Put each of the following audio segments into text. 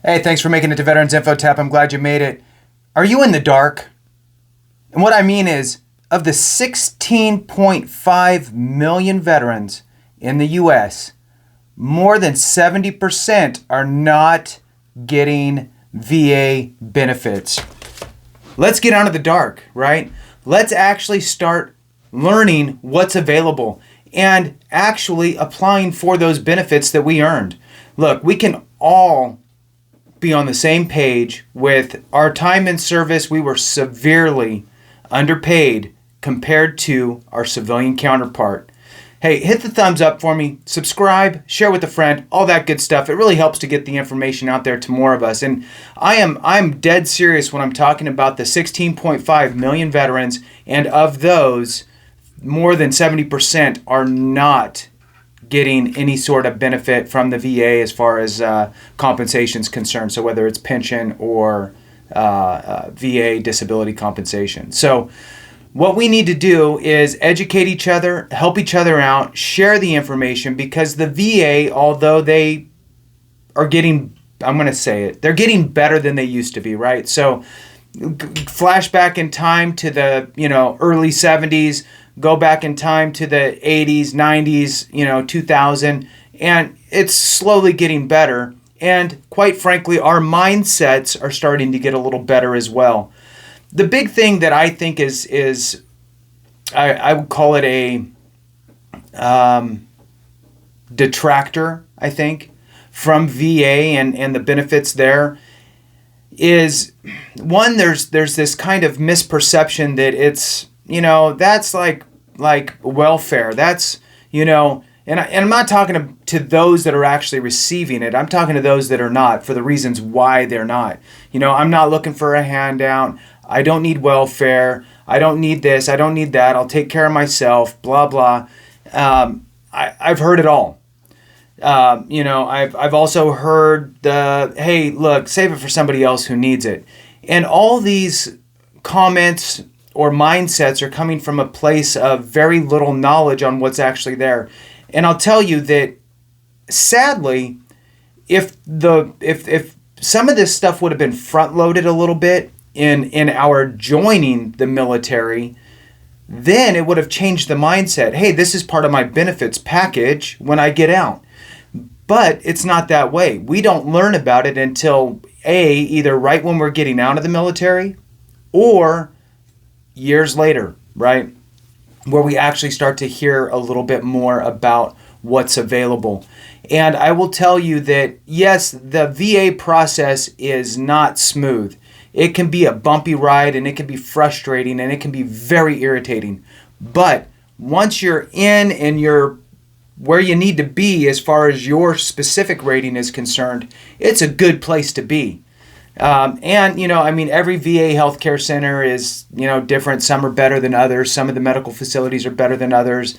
Hey, thanks for making it to Veterans Info Tap. I'm glad you made it. Are you in the dark? And what I mean is, of the 16.5 million veterans in the U.S., more than 70% are not getting VA benefits. Let's get out of the dark, right? Let's actually start learning what's available and actually applying for those benefits that we earned. Look, we can all be on the same page with our time in service. We were severely underpaid compared to our civilian counterpart. Hey, hit the thumbs up for me, subscribe, share with a friend, all that good stuff. It really helps to get the information out there to more of us. And I'm dead serious when I'm talking about the 16.5 million veterans, and of those, more than 70% are not getting any sort of benefit from the VA as far as compensation is concerned. So whether it's pension or VA disability compensation. So what we need to do is educate each other, help each other out, share the information, because the VA, although they are getting, I'm going to say it, they're getting better than they used to be, right? So flash back in time to the early 70s, go back in time to the 80s, 90s, 2000, and it's slowly getting better. And quite frankly, our mindsets are starting to get a little better as well. The big thing that I think is I would call it a detractor, I think, from VA and the benefits there is, one, there's this kind of misperception that it's, that's like welfare. That's, and I'm not talking to those that are actually receiving it. I'm talking to those that are not, for the reasons why they're not. I'm not looking for a handout. I don't need welfare. I don't need this. I don't need that. I'll take care of myself, blah, blah. I've heard it all. I've also heard hey, look, save it for somebody else who needs it. And all these comments or mindsets are coming from a place of very little knowledge on what's actually there. And I'll tell you that, sadly, if some of this stuff would have been front-loaded a little bit in our joining the military, then it would have changed the mindset. Hey, this is part of my benefits package when I get out. But it's not that way. We don't learn about it until either right when we're getting out of the military or years later, right? Where we actually start to hear a little bit more about what's available. And I will tell you that, yes, the VA process is not smooth. It can be a bumpy ride, and it can be frustrating, and it can be very irritating. But once you're in and you're where you need to be as far as your specific rating is concerned, it's a good place to be. Every VA healthcare center is, different. Some are better than others. Some of the medical facilities are better than others.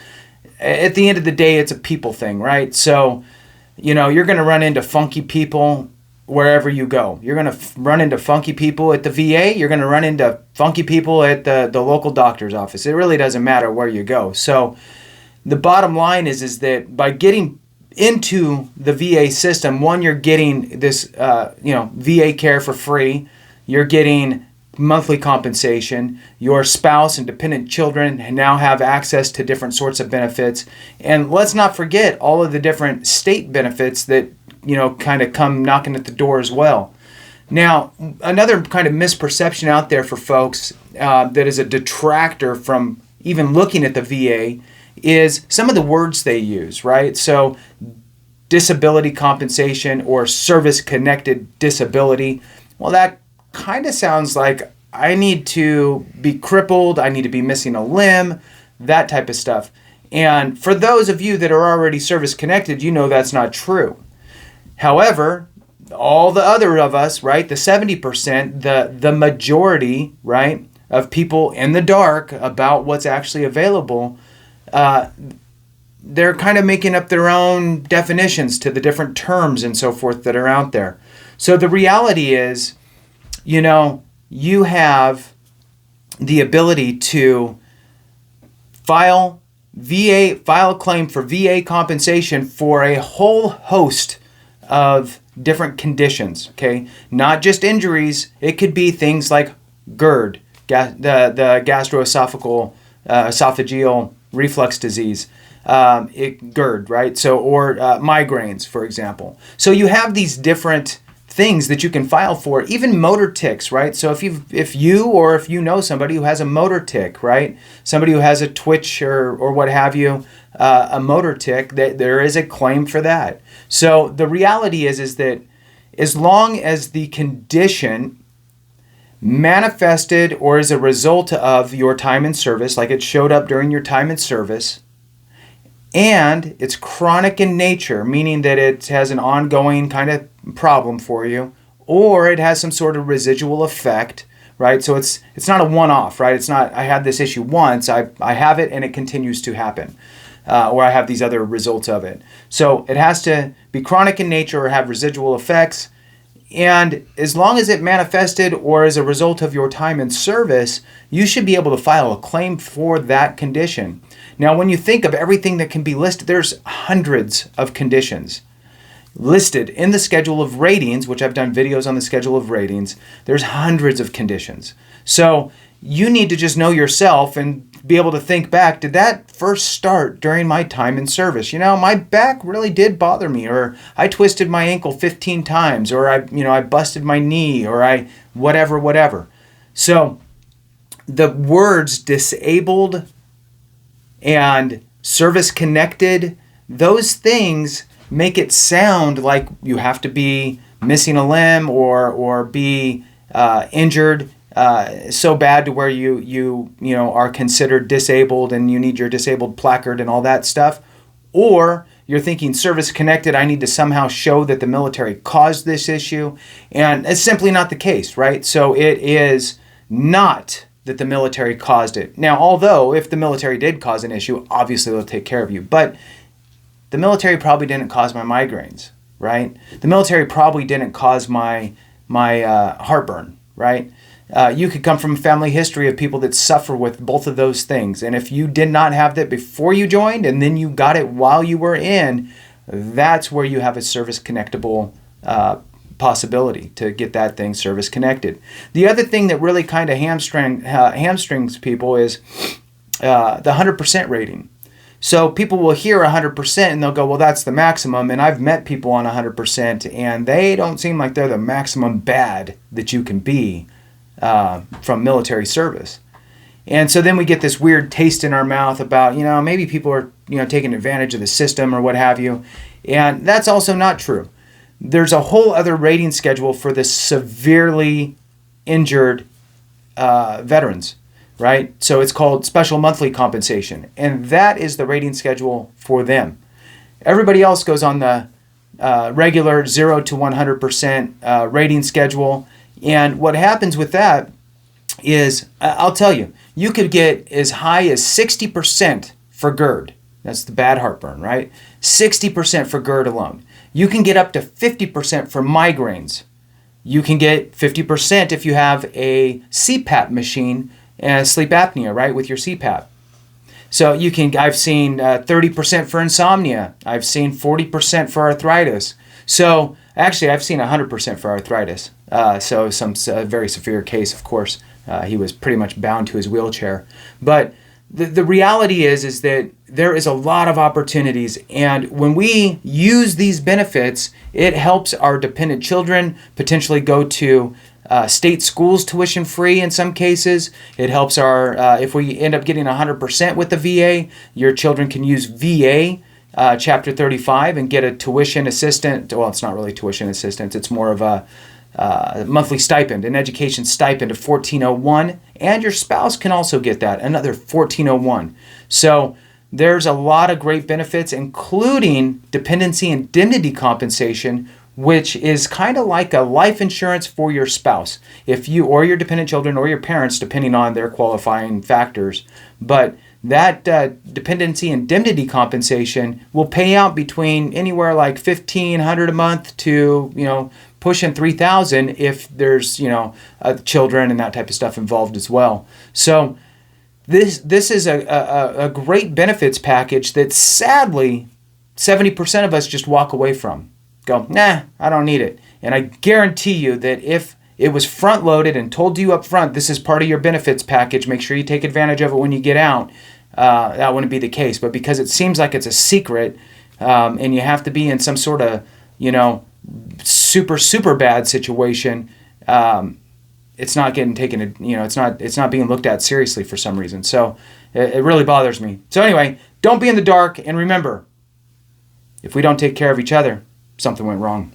At the end of the day, it's a people thing, right? So, you're going to run into funky people wherever you go. You're going to run into funky people at the VA. You're going to run into funky people at the local doctor's office. It really doesn't matter where you go. So the bottom line is that by getting into the VA system, one, you're getting this, VA care for free. You're getting monthly compensation. Your spouse and dependent children now have access to different sorts of benefits. And let's not forget all of the different state benefits that, kind of come knocking at the door as well. Now, another kind of misperception out there for folks that is a detractor from even looking at the VA is some of the words they use, right? So disability compensation or service-connected disability, well, that kind of sounds like I need to be crippled, I need to be missing a limb, that type of stuff. And for those of you that are already service-connected, that's not true. However, all the other of us, right, the 70%, the majority, right, of people in the dark about what's actually available, they're kind of making up their own definitions to the different terms and so forth that are out there. So the reality is, you have the ability to file a claim for VA compensation for a whole host of different conditions, okay? Not just injuries. It could be things like GERD, the esophageal reflux disease, GERD, right? So, or migraines, for example. So you have these different things that you can file for, even motor tics, right? So if you know somebody who has a motor tic, right? Somebody who has a twitch or what have you, a motor tic, there is a claim for that. So the reality is that as long as the condition manifested or is a result of your time in service, like it showed up during your time in service, and it's chronic in nature, meaning that it has an ongoing kind of problem for you, or it has some sort of residual effect, right? So it's not a one-off, right? It's not, I had this issue once, I have it and it continues to happen, or I have these other results of it. So it has to be chronic in nature or have residual effects. And as long as it manifested or as a result of your time in service, you should be able to file a claim for that condition. Now, when you think of everything that can be listed, there's hundreds of conditions listed in the schedule of ratings, which I've done videos on the schedule of ratings. There's hundreds of conditions. So you need to just know yourself and be able to think back, did that first start during my time in service? You know, my back really did bother me, or I twisted my ankle 15 times, or I busted my knee, or I whatever. So the words disabled and service connected, those things make it sound like you have to be missing a limb or be injured so bad to where you are considered disabled and you need your disabled placard and all that stuff. Or you're thinking service connected, I need to somehow show that the military caused this issue. And it's simply not the case, right? So it is not that the military caused it. Now, although if the military did cause an issue, obviously they'll take care of you. But the military probably didn't cause my migraines, right? The military probably didn't cause my heartburn, right? You could come from a family history of people that suffer with both of those things. And if you did not have that before you joined and then you got it while you were in, that's where you have a service connectable possibility to get that thing service connected. The other thing that really kind of hamstrings people is the 100% rating. So people will hear 100% and they'll go, well, that's the maximum. And I've met people on 100% and they don't seem like they're the maximum bad that you can be from military service. And so then we get this weird taste in our mouth about, maybe people are, taking advantage of the system or what have you. And that's also not true. There's a whole other rating schedule for the severely injured veterans, right? So it's called special monthly compensation. And that is the rating schedule for them. Everybody else goes on the regular 0 to 100% rating schedule. And what happens with that is, I'll tell you, you could get as high as 60% for GERD. That's the bad heartburn, right? 60% for GERD alone. You can get up to 50% for migraines. You can get 50% if you have a CPAP machine and sleep apnea, right, with your CPAP. So I've seen 30% for insomnia. I've seen 40% for arthritis. So actually, I've seen 100% for arthritis. So some very severe case, of course. He was pretty much bound to his wheelchair. But the reality is that there is a lot of opportunities. And when we use these benefits, it helps our dependent children potentially go to state schools tuition free in some cases. It helps if we end up getting 100% with the VA, your children can use VA Chapter 35 and get a tuition assistant. Well, it's not really tuition assistance. It's more of a monthly stipend, an education stipend of $1,401. And your spouse can also get that, another $1,401. So there's a lot of great benefits, including dependency indemnity compensation, which is kind of like a life insurance for your spouse, if you or your dependent children or your parents, depending on their qualifying factors. But that dependency indemnity compensation will pay out between anywhere like $1,500 a month to pushing $3,000 if there's children and that type of stuff involved as well. So this is a great benefits package that sadly 70% of us just walk away from. go, nah, I don't need it. And I guarantee you that if it was front loaded and told you up front, this is part of your benefits package, make sure you take advantage of it when you get out, that wouldn't be the case. But because it seems like it's a secret, and you have to be in some sort of, super bad situation, it's not getting taken, it's not being looked at seriously for some reason. So it really bothers me. So anyway, don't be in the dark, and remember, if we don't take care of each other, something went wrong.